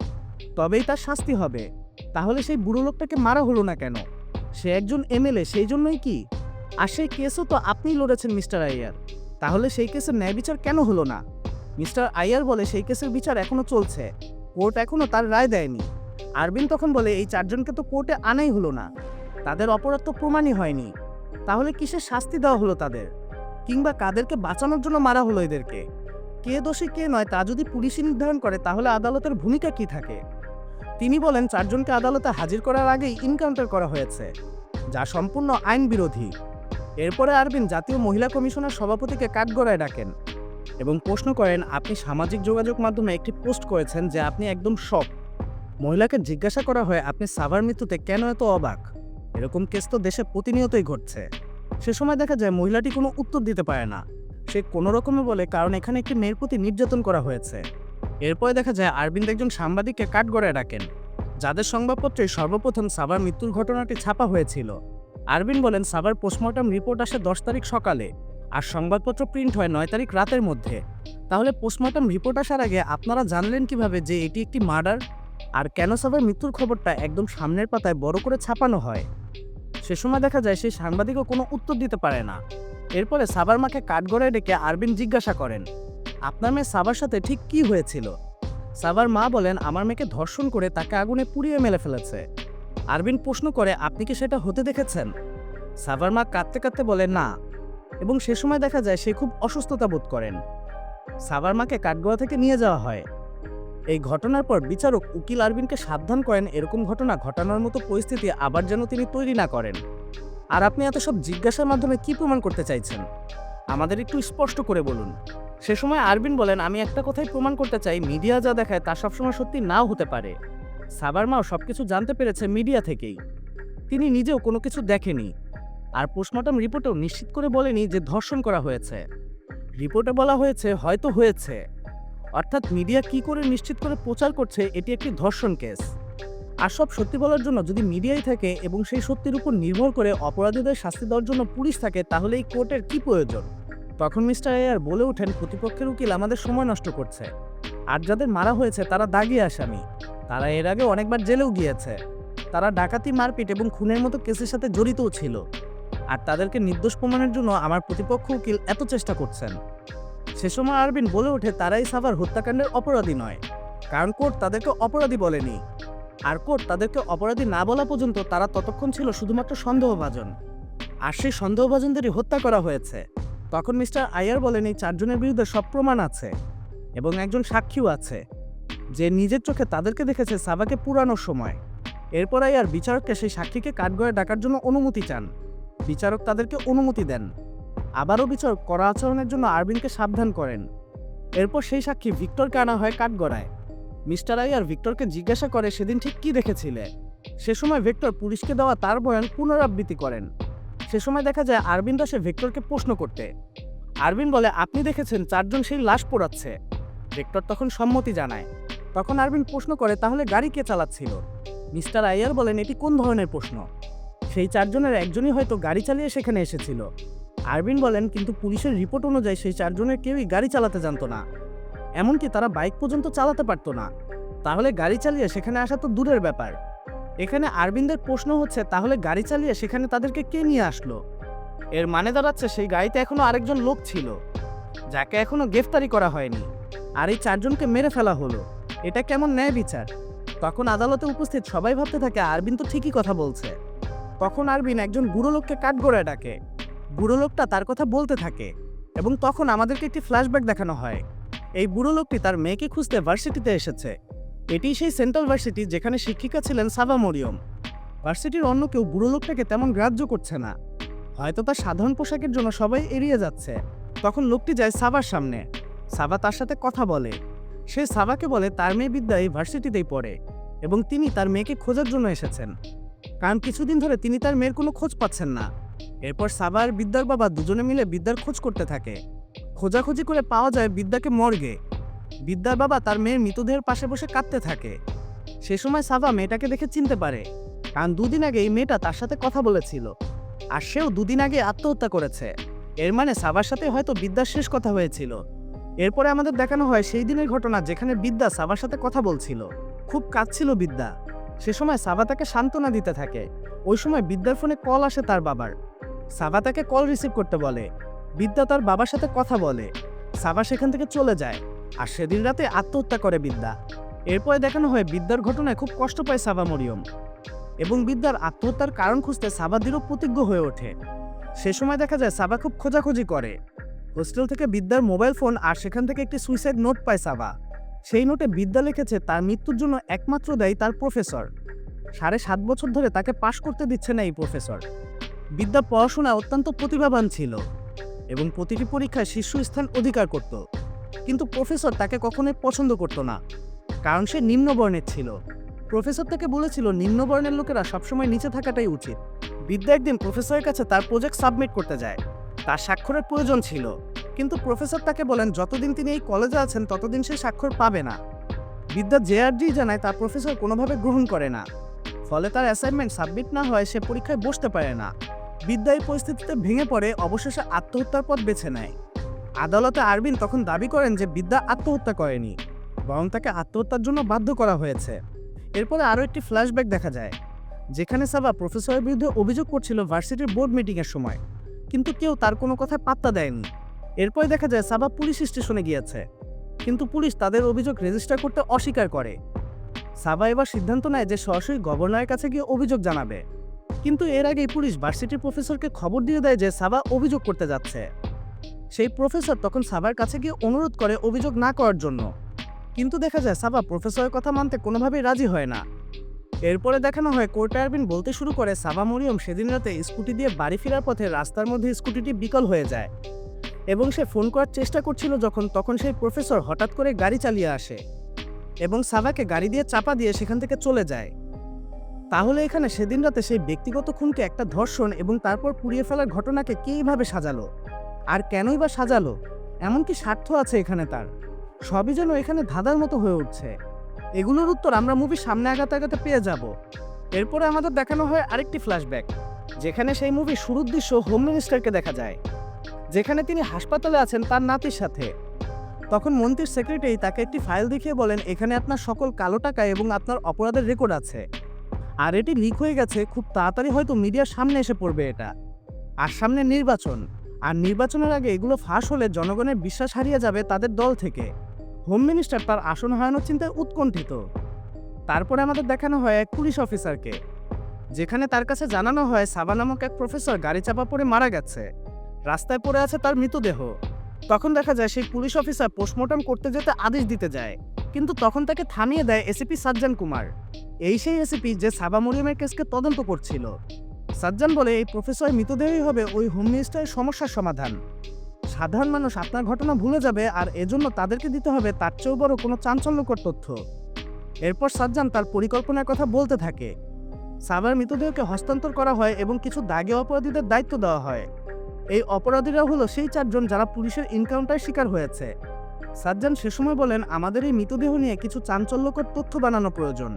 তবেই তার শাস্তি হবে। তাহলে সেই বুড়ো লোকটাকে মারা হলো না কেন? সে একজন এমএলএ, সেই জন্যই কি? আর সেই কেসও তো আপনিই লড়েছেন মিস্টার আইয়ার, তাহলে সেই কেসের ন্যায় বিচার কেন হলো না? মিস্টার আইয়ার বলে, সেই কেসের বিচার এখনো চলছে, কোর্ট এখনো তার রায় দেয়নি। আরবিন তখন বলে, এই 4 জনকে তো কোর্টে আনাই হলো না, তাদের অপরাধ তো প্রমাণই হয়নি, তাহলে কিসের শাস্তি দেওয়া হলো তাদের? কিংবা কাদেরকে বাঁচানোর জন্য মারা হলো এদেরকে? কে দোষী কে নয় তা যদি পুলিশই নির্ধারণ করে, তাহলে আদালতের ভূমিকা কি থাকে? তিনি বলেন, 4 জনকে আদালতে হাজির করার আগেই ইনকাউন্টার করা হয়েছে, যা সম্পূর্ণ আইন বিরোধী। এরপরে আরবিন জাতীয় মহিলা কমিশনের সভাপতিকে কাঠগড়ায় ডাকেন এবং প্রশ্ন করেন, আপনি সামাজিক যোগাযোগ মাধ্যমে একটি পোস্ট করেছেন যে আপনি একদম শক। মহিলাকে জিজ্ঞাসা করা হয়, আপনি সাভার মৃত্যুতে কেন এত অবাক? এরকম কেস তো দেশে প্রতিনিয়তই ঘটছে। সে সময় দেখা যায় মহিলাটি কোনো উত্তর দিতে পারে না। সে কোনো রকমে বলে, কারণ এখানে একটি মেয়ের প্রতি নির্যাতন করা হয়েছে। এরপরে দেখা যায় আরবিন একজন সাংবাদিককে কাঠগড়ায় ডাকেন, যাদের সংবাদপত্রে সর্বপ্রথম সাভার মৃত্যুর ঘটনাটি ছাপা হয়েছিল। আরবিন বলেন, সাভার পোস্টমর্টম রিপোর্ট আসে 10 তারিখ সকালে, আর সংবাদপত্র প্রিন্ট হয় 9 তারিখ রাতের মধ্যে। তাহলে পোস্টমর্টম রিপোর্ট আসার আগে আপনারা জানলেন কিভাবে যে এটি একটি মার্ডার? আর কেন সাভার মৃত্যুর খবরটা একদম সামনের পাতায় বড় করে ছাপানো হয়? সে সময় দেখা যায় সেই সাংবাদিকও কোনো উত্তর দিতে পারে না। এরপরে সাভার মাকে কাঠগড়ায় ডেকে আরবিন জিজ্ঞাসা করেন, আপনার মেয়ে সাভার সাথে ঠিক কি হয়েছিল? সাভার মা বলেন, আমার মেয়েকে ধর্ষণ করে তাকে আগুনে পুড়িয়ে মেরে ফেলেছে। আরবিন প্রশ্ন করে, আপনি কি সেটা হতে দেখেছেন? সাভার মা কাঁদতে কাঁদতে বলে, না। এবং সে সময় দেখা যায় সে খুব অসুস্থতা বোধ করেন। সাভার মাকে কাঠগড়া থেকে নিয়ে যাওয়া হয়। এই ঘটনার পর বিচারক উকিল আরবিনকে সাবধান করেন, এরকম ঘটনা ঘটানোর মতো পরিস্থিতি আবার যেন তিনি তৈরি না করেন। আর আপনি এত সব জিজ্ঞাসার মাধ্যমে কি প্রমাণ করতে চাইছেন? আমাদের একটু স্পষ্ট করে বলুন। সে সময় আরবিন বলেন, আমি একটা কথাই প্রমাণ করতে চাই, মিডিয়া যা দেখায় তা সবসময় সত্যি নাও হতে পারে। সাভার মাও সবকিছু জানতে পেরেছে মিডিয়া থেকেই, তিনি নিজেও কোনো কিছু দেখেনি। আর পোস্টমর্টম রিপোর্টেও নিশ্চিত করে বলেনি যে ধর্ষণ করা হয়েছে। রিপোর্টে বলা হয়েছে হয়তো হয়েছে, অর্থাৎ মিডিয়া কি করে নিশ্চিত করে প্রচার করছে এটি একটি ধর্ষণ কেস। আর সব সত্যি বলার জন্য যদি মিডিয়াই থাকে এবং সেই সত্যির উপর নির্ভর করে অপরাধীদের শাস্তি দেওয়ার জন্য পুলিশ থাকে, তাহলে এই কোর্টের কি প্রয়োজন? তখন মিস্টার আইয়ার বলে ওঠেন, প্রতিপক্ষের উকিল আমাদের সময় নষ্ট করছে। আর যাদের মারা হয়েছে তারা দাগি আসামি, তারা এর আগে অনেকবার জেলেও গিয়েছে, তারা ডাকাতি, মারপিট এবং খুনের মতো কেসের সাথে জড়িতও ছিল। আর তাদেরকে নির্দোষ প্রমাণের জন্য আমার প্রতিপক্ষ উকিল এত চেষ্টা করছেন। সে সময় আরবিন বলে ওঠে, তারাই সাভার হত্যাকাণ্ডের অপরাধী নয়, কারণ কোর্ট তাদেরকে অপরাধী বলেনি। আর কোর্ট তাদেরকে অপরাধী না বলা পর্যন্ত তারা ততক্ষণ ছিল শুধুমাত্র সন্দেহভাজন, আর সেই সন্দেহভাজনদেরই হত্যা করা হয়েছে। তখন মিস্টার আইয়ার বলেন, এই 4 জনের বিরুদ্ধে সব প্রমাণ আছে এবং একজন সাক্ষীও আছে যে নিজের চোখে তাদেরকে দেখেছে সাভাকে পুরানোর সময়। এরপর আইয়ার বিচারককে সেই সাক্ষীকে কাঠগড়ায় ডাকার জন্য অনুমতি চান। বিচারক তাদেরকে অনুমতি দেন। আবারও বিচারক কড়া আচরণের জন্য আরবিনকে সাবধান করেন। এরপর সেই সাক্ষী ভিক্টরকে আনা হয় কাঠগড়ায়। মিস্টার আইয়ার ভিক্টরকে জিজ্ঞাসা করে, সেদিন ঠিক কি দেখেছিলে? সে সময় ভিক্টর পুলিশকে দেওয়া তার বয়ান পুনরাবৃত্তি করেন। সে সময় দেখা যায় আরবিন আসে ভেক্টরকে প্রশ্ন করতে। আরবিন বলে, আপনি দেখেছেন 4 জন সেই লাশ পোড়াচ্ছে। ভেক্টর তখন সম্মতি জানায়। তখন আরবিন প্রশ্ন করে, তাহলে গাড়ি কে চালাচ্ছিল? মিস্টার আইয়ার বলেন, এটি কোন ধরনের প্রশ্ন? সেই 4 জনের একজনই হয়তো গাড়ি চালিয়ে সেখানে এসেছিল। আরবিন বলেন, কিন্তু পুলিশের রিপোর্ট অনুযায়ী সেই 4 জনের কেউই গাড়ি চালাতে জানতো না, এমনকি তারা বাইক পর্যন্ত চালাতে পারতো না। তাহলে গাড়ি চালিয়ে সেখানে আসা তো দূরের ব্যাপার। এখানে আরবিনদের প্রশ্ন হচ্ছে, তাহলে গাড়ি চালিয়ে সেখানে তাদেরকে কে নিয়ে আসলো? এর মানে দাঁড়াচ্ছে সেই গাড়িতে এখনো আরেকজন লোক ছিল, যাকে এখনো গ্রেফতারি করা হয়নি, আর এই 4 জনকে মেরে ফেলা হলো। এটা কেমন ন্যায় বিচার? তখন আদালতে উপস্থিত সবাই ভাবতে থাকে আরবিন তো ঠিকই কথা বলছে। তখন আরবিন একজন বুড়ো লোককে কাঠগড়ায় ডাকে। বুড়ো লোকটা তার কথা বলতে থাকে, এবং তখন আমাদেরকে একটি ফ্ল্যাশব্যাক দেখানো হয়। এই বুড়ো লোকটি তার মেয়েকে খুঁজতে ভার্সিটিতে এসেছে। এটি সেই সেন্ট্রাল ভার্সিটি যেখানে শিক্ষিকা ছিলেন সাবা মরিয়ম। ভার্সিটির অন্য কেউ বুড়ো লোকটাকে তেমন গ্রাহ্য করছে না, হয়তো তার সাধারণ পোশাকের জন্য সবাই এড়িয়ে যাচ্ছে। তখন লোকটি যায় সাবার সামনে। সাবা তার সাথে কথা বলে। সে সাবাকে বলে তার মেয়ে বিদ্যা এই ভার্সিটিতেই পড়ে, এবং তিনি তার মেয়েকে খোঁজার জন্য এসেছেন, কারণ কিছুদিন ধরে তিনি তার মেয়ের কোনো খোঁজ পাচ্ছেন না। এরপর সাবা আর বিদ্যার বাবা দুজনে মিলে বিদ্যার খোঁজ করতে থাকে। খোঁজাখুঁজি করে পাওয়া যায় বিদ্যাকে মর্গে। বিদ্যার বাবা তার মেয়ের মৃতদেহের পাশে বসে কাঁদতে থাকে। সে সময় সাবা মেয়েটাকে দেখে চিনতে পারে, কারণ 2 দিন আগে এই মেয়েটা তার সাথে কথা বলেছিল, আর সেও 2 দিন আগে আত্মহত্যা করেছে। এর মানে সাবার সাথে হয়তো বিদ্যার শেষ কথা হয়েছিল। এরপরে আমাদের দেখানো হয় সেই দিনের ঘটনা যেখানে বিদ্যা সাবার সাথে কথা বলছিল। খুব কাঁদছিল বিদ্যা। সে সময় সাবা তাকে সান্ত্বনা দিতে থাকে। ওই সময় বিদ্যার ফোনে কল আসে তার বাবার। সাবা তাকে কল রিসিভ করতে বলে। বিদ্যা তার বাবার সাথে কথা বলে। সাবা সেখান থেকে চলে যায়, আর সেদিন রাতে আত্মহত্যা করে বিদ্যা। এরপরে দেখানো হয় বিদ্যার ঘটনায় খুব কষ্ট পায় সাবা মরিয়ম, এবং বিদ্যার আত্মহত্যার কারণ খুঁজতে সাবা দৃঢ় প্রতিজ্ঞ হয়ে ওঠে। সে সময় দেখা যায় সাবা খুব খোঁজাখুঁজি করে। হোস্টেল থেকে বিদ্যার মোবাইল ফোন আর সেখান থেকে একটি সুইসাইড নোট পায় সাবা। সেই নোটে বিদ্যা লিখেছে তার মৃত্যুর জন্য একমাত্র দায়ী তার প্রফেসর। 7.5 বছর ধরে তাকে পাশ করতে দিচ্ছে না এই প্রফেসর। বিদ্যা পড়াশোনায় অত্যন্ত প্রতিভাবান ছিল এবং প্রতিটি পরীক্ষায় শীর্ষস্থান অধিকার করত, কিন্তু প্রফেসর তাকে কখনোই পছন্দ করত না, কারণ সে নিম্নবর্ণের ছিল। প্রফেসর তাকে বলেছিল নিম্নবর্ণের লোকেরা সবসময় নিচে থাকাটাই উচিত। বিদ্যা একদিন প্রফেসরের কাছে তার প্রজেক্ট সাবমিট করতে যায়। তার স্বাক্ষরের প্রয়োজন ছিল, কিন্তু প্রফেসর তাকে বলেন যতদিন তিনি এই কলেজে আছেন ততদিন সে স্বাক্ষর পাবে না। বিদ্যা জেআরডি জানায় তার প্রফেসর কোনোভাবে গ্রহণ করে না, ফলে তার অ্যাসাইনমেন্ট সাবমিট না হয় সে পরীক্ষায় বসতে পারে না। বিদ্যা এই পরিস্থিতিতে ভেঙে পড়ে, অবশেষে আত্মহত্যার পথ বেছে নেয়। আদালতে আরবিন তখন দাবি করেন যে বিদ্যা আত্মহত্যা করেনি, বরং তাকে আত্মহত্যার জন্য বাধ্য করা হয়েছে। এরপরে আরও একটি ফ্ল্যাশব্যাক দেখা যায়, যেখানে সাবা প্রফেসরের বিরুদ্ধে অভিযোগ করছিল ভার্সিটির বোর্ড মিটিংয়ের সময়, কিন্তু কেউ তার কোনো কথায় পাত্তা দেয়নি। এরপরে দেখা যায় সাবা পুলিশ স্টেশনে গিয়েছে, কিন্তু পুলিশ তাদের অভিযোগ রেজিস্টার করতে অস্বীকার করে। সাবা এবার সিদ্ধান্ত নেয় যে সরাসরি গভর্নরের কাছে গিয়ে অভিযোগ জানাবে, কিন্তু এর আগেই পুলিশ ভার্সিটির প্রফেসরকে খবর দিয়ে দেয় যে সাবা অভিযোগ করতে যাচ্ছে। সেই প্রফেসর তখন সাবার কাছে গিয়ে অনুরোধ করে অভিযোগ না করার জন্য, কিন্তু দেখা যায় সাবা প্রফেসরের কথা মানতে কোনোভাবেই রাজি হয় না। এরপরে দেখানো হয় কোর্টে আরবিন বলতে শুরু করে সাবা মরিয়ম সেদিন রাতে স্কুটি দিয়ে বাড়ি ফেরার পথে রাস্তার মধ্যে স্কুটিটি বিকল হয়ে যায়, এবং সে ফোন করার চেষ্টা করছিল তখন সেই প্রফেসর হঠাৎ করে গাড়ি চালিয়ে আসে এবং সাবাকে গাড়ি দিয়ে চাপা দিয়ে সেখান থেকে চলে যায়। তাহলে এখানে সেদিন রাতে সেই ব্যক্তিগত খুনকে একটা ধর্ষণ এবং তারপর পুড়িয়ে ফেলার ঘটনাকে কিভাবে সাজালো, আর কেনই বা সাজালো? এমনকি স্বার্থ আছে এখানে তার। সবই যেন এখানে ধাঁধার মতো হয়ে উঠছে। এগুলোর উত্তর আমরা মুভির সামনে আগাতে আগাতে পেয়ে যাব। এরপরে আমাদের দেখানো হয় আরেকটি ফ্ল্যাশব্যাক, যেখানে সেই মুভির শুরুর দৃশ্য হোম মিনিস্টারকে দেখা যায়, যেখানে তিনি হাসপাতালে আছেন তার নাতির সাথে। তখন মন্ত্রীর সেক্রেটারি তাকে একটি ফাইল দেখিয়ে বলেন, এখানে আপনার সকল কালো টাকা এবং আপনার অপরাধের রেকর্ড আছে, আর এটি লিক হয়ে গেছে, খুব তাড়াতাড়ি হয়তো মিডিয়ার সামনে এসে পড়বে এটা। আর সামনে নির্বাচন, আর নির্বাচনের আগে এগুলো ফাঁস হলে জনগণের বিশ্বাস হারিয়ে যাবে তাদের দল থেকে। হোম মিনিস্টার তার আসন হারানোর চিন্তায় উৎকণ্ঠিত। তারপরে আমাদের দেখানো হয় এক পুলিশ অফিসারকে, যেখানে তার কাছে জানানো হয় সাবা নামক এক প্রফেসর গাড়ি চাপা পড়ে মারা গেছে, রাস্তায় পড়ে আছে তার মৃতদেহ। তখন দেখা যায় সেই পুলিশ অফিসার পোস্টমর্টম করতে যেতে আদেশ দিতে যায়, কিন্তু তখন তাকে থামিয়ে দেয় এসিপি সাজ্জান কুমার। এই সেই এসিপি যে সাবা মরিয়মের কেসকে তদন্ত করছিল। সাজ্জান বলে, এই প্রফেসরের মৃতদেহই হবে ওই হোম মিনিস্টারের সমস্যার সমাধান। সাধারণ মানুষ আপনার ঘটনা ভুলে যাবে, আর এজন্য তাদেরকে দিতে হবে তার চেয়েও বড় কোনো চাঞ্চল্যকর তথ্য। এরপর সাজ্জান তার পরিকল্পনার কথা বলতে থাকে। সাবার মৃতদেহকে হস্তান্তর করা হয় এবং কিছু দাগী অপরাধীদের দায়িত্ব দেওয়া হয়। এই অপরাধীরা হলো সেই 4 জন যারা পুলিশের এনকাউন্টার শিকার হয়েছে। সাজ্জান সে সময় বলেন, আমাদের এই মৃতদেহ নিয়ে কিছু চাঞ্চল্যকর তথ্য বানানো প্রয়োজন।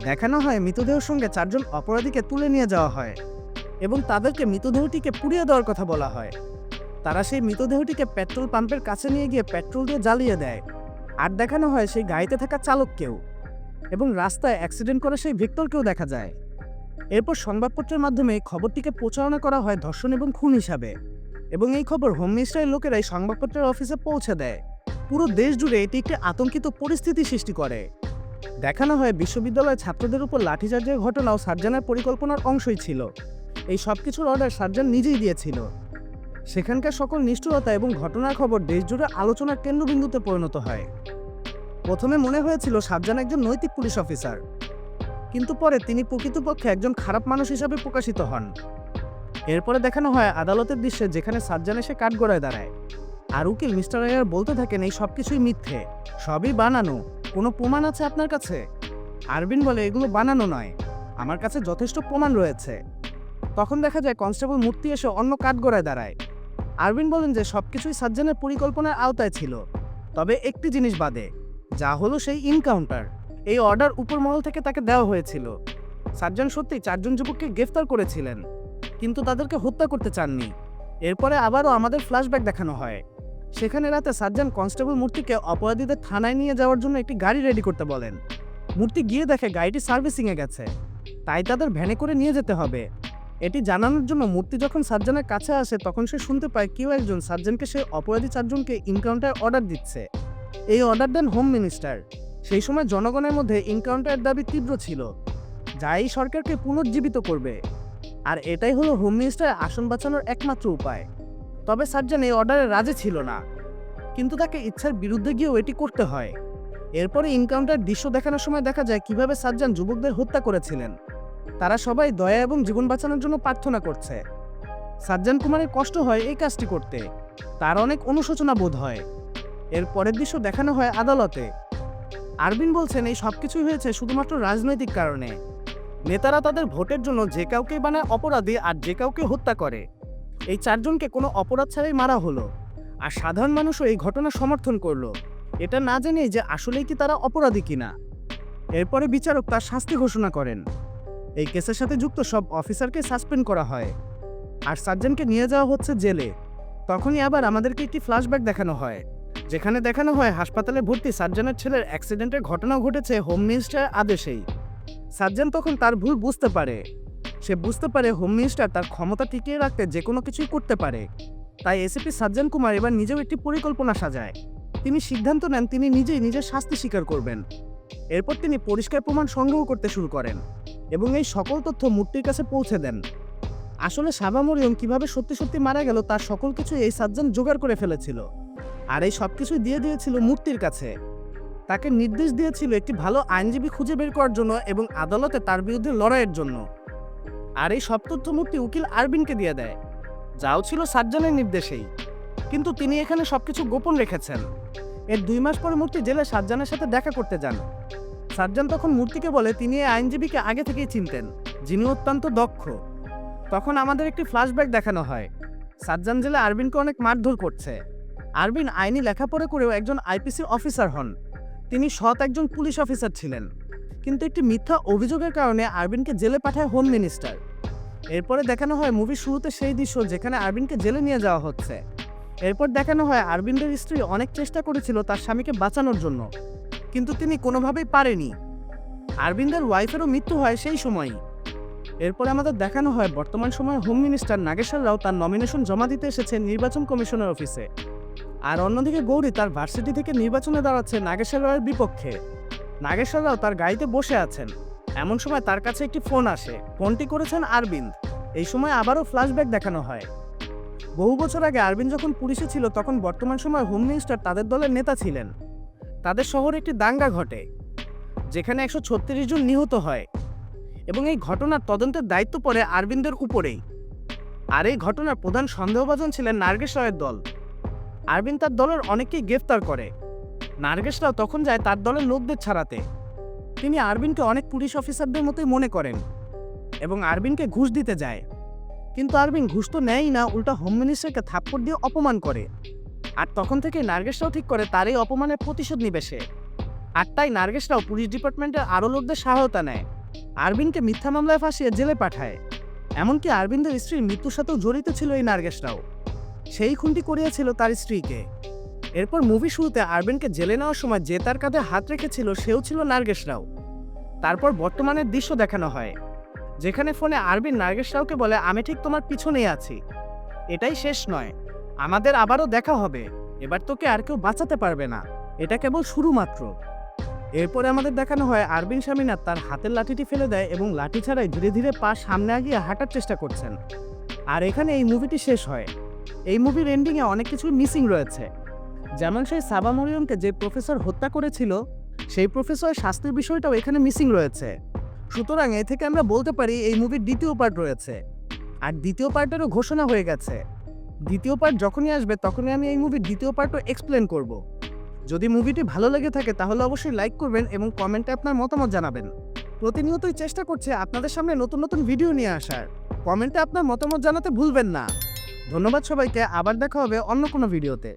দেখানো হয় মৃতদেহের সঙ্গে 4 জন অপরাধীকে তুলে নিয়ে যাওয়া হয় এবং তাদেরকে মৃতদেহটিকে পুড়িয়ে দেওয়ার কথা বলা হয়। তারা সেই মৃতদেহটিকে পেট্রোল পাম্পের কাছে নিয়ে গিয়ে পেট্রোল দিয়ে জ্বালিয়ে দেয়। আর দেখানো হয় সেই গাড়িতে থাকা চালককেও, এবং রাস্তায় অ্যাক্সিডেন্ট করে সেই ভিক্টরকেও দেখা যায়। এরপর সংবাদপত্রের মাধ্যমে এই খবরটিকে প্রচারণা করা হয় ধর্ষণ এবং খুন হিসাবে, এবং এই খবর হোম মিনিস্ট্রির লোকেরাই সংবাদপত্রের অফিসে পৌঁছে দেয়। পুরো দেশ জুড়ে এটি একটি আতঙ্কিত পরিস্থিতি সৃষ্টি করে। দেখানো হয় বিশ্ববিদ্যালয়ের ছাত্রদের উপর লাঠিচার্জের ঘটনাও সার্জানের পরিকল্পনার অংশই ছিল। এই সব কিছুর অর্ডার সার্জান নিজেই দিয়েছিল। সেখানকার সকল নিষ্ঠুরতা এবং ঘটনার খবর দেশজুড়ে আলোচনার কেন্দ্রবিন্দুতে পরিণত হয়। প্রথমে মনে হয়েছিল সার্জান একজন নৈতিক পুলিশ অফিসার, কিন্তু পরে তিনি প্রকৃতপক্ষে একজন খারাপ মানুষ হিসাবে প্রকাশিত হন। এরপরে দেখানো হয় আদালতের দৃশ্যে যেখানে সার্জান এসে কাঠগড়ায় দাঁড়ায়, আর উকিল মিস্টার আয়ার বলতে থাকেন এই সব কিছুই মিথ্যে, সবই বানানো। কোনো প্রমাণ আছে আপনার কাছে? আরবিন বলে, এগুলো বানানো নয়, আমার কাছে যথেষ্ট প্রমাণ রয়েছে। তখন দেখা যায় কনস্টেবল মূর্তি এসে অন্য কাঠগড়ায় দাঁড়ায়। আরবিন বলেন যে সবকিছুই সার্জানের পরিকল্পনার আওতায় ছিল, তবে একটি জিনিস বাদে, যা হলো সেই ইনকাউন্টার। এই অর্ডার উপর মহল থেকে তাকে দেওয়া হয়েছিল। সার্জান সত্যিই 4 জন যুবককে গ্রেফতার করেছিলেন, কিন্তু তাদেরকে হত্যা করতে চাননি। এরপরে আবারও আমাদের ফ্ল্যাশব্যাক দেখানো হয়। সেখানে রাতে সার্জান কনস্টেবল মূর্তিকে অপরাধীদের থানায় নিয়ে যাওয়ার জন্য একটি গাড়ি রেডি করতে বলেন। মূর্তি গিয়ে দেখে গাড়িটি সার্ভিসিংয়ে গেছে, তাই তাদের ভ্যানে করে নিয়ে যেতে হবে। এটি জানানোর জন্য মূর্তি যখন সার্জানের কাছে আসে, তখন সে শুনতে পায় কেউ একজন সার্জানকে সেই অপরাধী 4 জনকে ইনকাউন্টার অর্ডার দিচ্ছে। এই অর্ডার দেন হোম মিনিস্টার। সেই সময় জনগণের মধ্যে ইনকাউন্টারের দাবি তীব্র ছিল, যা এই সরকারকে পুনর্জীবিত করবে, আর এটাই হলো হোম মিনিস্টারের আসন বাঁচানোর একমাত্র উপায়। তবে সার্জান এই অর্ডারে রাজি ছিল না, কিন্তু তাকে ইচ্ছার বিরুদ্ধে গিয়েও এটি করতে হয়। এরপরে ইনকাউন্টার দৃশ্য দেখানোর সময় দেখা যায় কিভাবে সার্জান যুবকদের হত্যা করেছিলেন। তারা সবাই দয়া এবং জীবন বাঁচানোর জন্য প্রার্থনা করছে। সার্জান কুমারের কষ্ট হয় এই কাজটি করতে, তার অনেক অনুশোচনা বোধ হয়। এর পরের দৃশ্য দেখানো হয় আদালতে। আরবিন বলছেন এই সবকিছুই হয়েছে শুধুমাত্র রাজনৈতিক কারণে। নেতারা তাদের ভোটের জন্য যে কাউকে বানায় অপরাধী আর যে কাউকে হত্যা করে। এই 4 জনকে কোনো অপরাধ ছাড়াই মারা হলো, আর সাধারণ মানুষও এই ঘটনা সমর্থন করলো, এটা না জেনেই যে আসলেই কি তারা অপরাধী কিনা। এরপরে বিচারক তার শাস্তি ঘোষণা করেন। এই কেসের সাথে যুক্ত সব অফিসারকে সাসপেন্ড করা হয়, আর সার্জনকে নিয়ে যাওয়া হচ্ছে জেলে। তখনই আবার আমাদেরকে একটি ফ্ল্যাশব্যাক দেখানো হয়, যেখানে দেখানো হয় হাসপাতালে ভর্তি সার্জনের ছেলের অ্যাক্সিডেন্টের ঘটনা ঘটেছে হোম মিনিস্টারের আদেশেই। সার্জন তখন তার ভুল বুঝতে পারে। সে বুঝতে পারে হোম মিনিস্টার তার ক্ষমতা টিকিয়ে রাখতে যে কোনো কিছুই করতে পারে। তাই এসিপি সার্জন কুমার এবার নিজেও একটি পরিকল্পনা সাজায়। তিনি সিদ্ধান্ত নেন তিনি নিজেই নিজের শাস্তি স্বীকার করবেন। এরপর তিনি পরিষ্কার প্রমাণ সংগ্রহ করতে শুরু করেন এবং এই সকল তথ্য মূর্তির কাছে পৌঁছে দেন। আসলে সাবা মরিয়ম কিভাবে সত্যি সত্যি মারা গেল তার সকল কিছু এই সার্জন জোগাড় করে ফেলেছিল, আর এই সব কিছুই দিয়ে দিয়েছিল মূর্তির কাছে। তাকে নির্দেশ দিয়েছিল একটি ভালো আইনজীবী খুঁজে বের করার জন্য এবং আদালতে তার বিরুদ্ধে লড়াইয়ের জন্য। আর এই সব তথ্য মূর্তি উকিল আরবিনকে দিয়ে দেয়, যাও ছিল সার্জনের নির্দেশেই। কিন্তু তিনি এখানে সবকিছু গোপন রেখেছেন। এর 2 মাস পরে মূর্তি জেলে সার্জনের সাথে দেখা করতে যান। সার্জন তখন মূর্তিকে বলে তিনি এই আইনজীবীকে আগে থেকেই চিনতেন, যিনি অত্যন্ত দক্ষ। তখন আমাদের একটি ফ্ল্যাশব্যাক দেখানো হয়। সার্জন জেলে আরবিনকে অনেক মারধর করছে। আরবিন আইনি লেখাপড়া করেও একজন আইপিসি অফিসার হন। তিনি সৎ একজন পুলিশ অফিসার ছিলেন, কিন্তু একটি মিথ্যা অভিযোগের কারণে আরবিনকে জেলে পাঠায় হোম মিনিস্টার। এরপরে দেখানো হয় মুভির শুরুতে সেই দৃশ্য যেখানে আরবিনকে জেলে নিয়ে যাওয়া হচ্ছে। এরপর দেখানো হয় আরবিনের স্ত্রী অনেক চেষ্টা করেছিল তার স্বামীকে বাঁচানোর জন্য, কিন্তু তিনি কোনোভাবেই পারেনি। আরবিন্দের ওয়াইফেরও মৃত্যু হয় সেই সময়ই। এরপরে আমাদের দেখানো হয় বর্তমান সময়ে হোম মিনিস্টার নাগেশ্বর রাও তার নমিনেশন জমা দিতে এসেছে নির্বাচন কমিশনের অফিসে, আর অন্যদিকে গৌরী তার ভার্সিটি থেকে নির্বাচনে দাঁড়াচ্ছে নাগেশ্বর রাওয়ের বিপক্ষে। নাগেশ্বর রাও তার গাড়িতে বসে আছেন, এমন সময় তার কাছে একটি ফোন আসে। ফোনটি করেছেন আরবিন্দ। এই সময় আবারও ফ্ল্যাশব্যাক দেখানো হয়। বহু বছর আগে আরবিন্দ যখন পুলিশে ছিল তখন বর্তমান সময় হোম মিনিস্টার তাদের দলের নেতা ছিলেন। তাদের শহরে একটি দাঙ্গা ঘটে, যেখানে 136 জন নিহত হয়, এবং এই ঘটনার তদন্তের দায়িত্ব পড়ে আরবিন্দের উপরেই। আর এই ঘটনার প্রধান সন্দেহভাজন ছিলেন নার্গেশ রাওয়ের দল। আরবিন্দ তার দলের অনেককেই গ্রেফতার করে। নার্গেশ রাও তখন যায় তার দলের লোকদের ছাড়াতে। তিনি আরবিনকে অনেক পুলিশ অফিসারদের মতোই মনে করেন, এবং আরবিনকে ঘুষ দিতে যায়। কিন্তু আরবিন ঘুষ তো নেয়ই না, উল্টা হোম মিনিস্টারকে থাপ্পড় দিয়ে অপমান করে। আর তখন থেকে নার্গেসরাও ঠিক করে তার এই অপমানের প্রতিশোধ নিবে সে। আর তাই নার্গেসরাও পুলিশ ডিপার্টমেন্টের আরও লোকদের সহায়তা নেয়, আরবিনকে মিথ্যা মামলায় ফাঁসিয়ে জেলে পাঠায়। এমনকি আরবিনদের স্ত্রীর মৃত্যুর সাথেও জড়িত ছিল এই নার্গেসরাও, সেই খুনটি করিয়েছিল তার স্ত্রীকে। এরপর মুভি শুরুতে আরবিনকে জেলে নেওয়ার সময় যে তার কাঁধে হাত রেখেছিল সেও ছিল নার্গেসরাও। তারপর বর্তমানের দৃশ্য দেখানো হয়, যেখানে ফোনে আরবিন নার্গেসরাওকে বলে, আমি ঠিক তোমার পিছনেই আছি, এটাই শেষ নয়, আমাদের আবারও দেখা হবে, এবার তোকে আর কেউ বাঁচাতে পারবে না, এটা কেবল শুরু মাত্র। এরপরে আমাদের দেখানো হয় আরবিন স্বামীনাথ তার হাতের লাঠিটি ফেলে দেয় এবং লাঠি ছাড়াই ধীরে ধীরে পা সামনে আগিয়ে হাঁটার চেষ্টা করছেন। আর এখানে এই মুভিটি শেষ হয়। এই মুভির এন্ডিংয়ে অনেক কিছু মিসিং রয়েছে, যেমন সেই সাবা মরিয়মকে যে প্রফেসর হত্যা করেছিল সেই প্রফেসরের শাস্তির বিষয়টাও এখানে মিসিং রয়েছে। সুতরাং এ থেকে আমরা বলতে পারি এই মুভির দ্বিতীয় পার্ট রয়েছে, আর দ্বিতীয় পার্টেরও ঘোষণা হয়ে গেছে। দ্বিতীয় পার্ট যখনই আসবে তখনই আমি এই মুভির দ্বিতীয় পার্টও এক্সপ্লেন করব। যদি মুভিটি ভালো লেগে থাকে তাহলে অবশ্যই লাইক করবেন এবং কমেন্টে আপনার মতামত জানাবেন। প্রতিনিয়তই চেষ্টা করছে আপনাদের সামনে নতুন নতুন ভিডিও নিয়ে আসার। কমেন্টে আপনার মতামত জানাতে ভুলবেন না। ধন্যবাদ সবাইকে, আবার দেখা হবে অন্য কোনো ভিডিওতে।